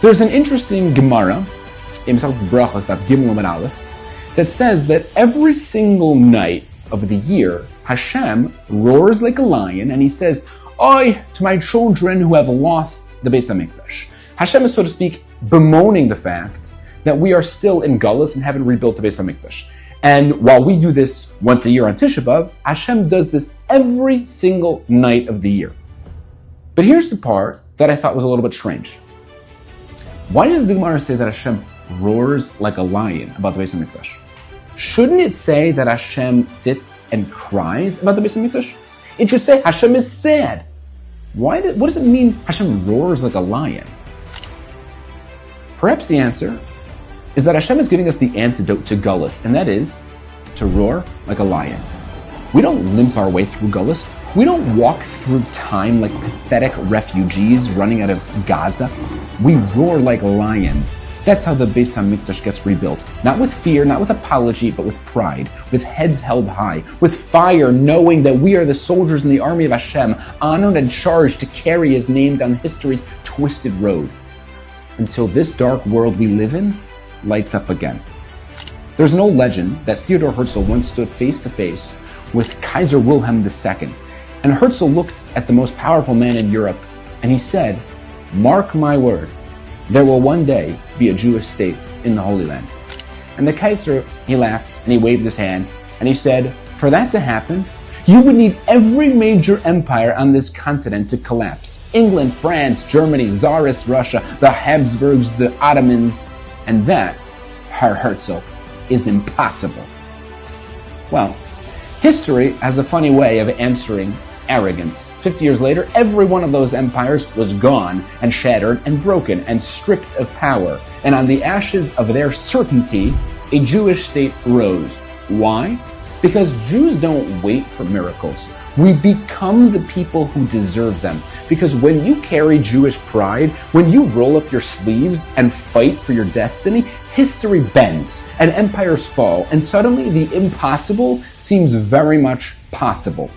There's an interesting Gemara, in Mesachtes Brachos, Daf Gimel Amud Aleph, that says that every single night of the year, Hashem roars like a lion and he says, "Oi, to my children who have lost the Beis HaMikdash." Hashem is, so to speak, bemoaning the fact that we are still in Galus and haven't rebuilt the Beis HaMikdash. And while we do this once a year on Tisha B'Av, Hashem does this every single night of the year. But here's the part that I thought was a little bit strange. Why does the Gemara say that Hashem roars like a lion about the Beis HaMikdash? Shouldn't it say that Hashem sits and cries about the Beis HaMikdash? It should say Hashem is sad. What does it mean Hashem roars like a lion? Perhaps the answer is that Hashem is giving us the antidote to Gullus, and that is to roar like a lion. We don't limp our way through Gullus. We don't walk through time like pathetic refugees running out of Gaza. We roar like lions. That's how the Beis HaMikdash gets rebuilt. Not with fear, not with apology, but with pride, with heads held high, with fire, knowing that we are the soldiers in the army of Hashem, honored and charged to carry his name down history's twisted road, until this dark world we live in lights up again. There's an old legend that Theodor Herzl once stood face to face with Kaiser Wilhelm II, and Herzl looked at the most powerful man in Europe, and he said, "Mark my word, there will one day be a Jewish state in the Holy Land." And the Kaiser, he laughed and he waved his hand and he said, "For that to happen, you would need every major empire on this continent to collapse. England, France, Germany, Tsarist Russia, the Habsburgs, the Ottomans, and that, Herr Herzl, is impossible." Well, history has a funny way of answering arrogance. 50 years later, every one of those empires was gone and shattered and broken and stripped of power. And on the ashes of their certainty, a Jewish state rose. Why? Because Jews don't wait for miracles. We become the people who deserve them. Because when you carry Jewish pride, when you roll up your sleeves and fight for your destiny, history bends and empires fall, and suddenly the impossible seems very much possible.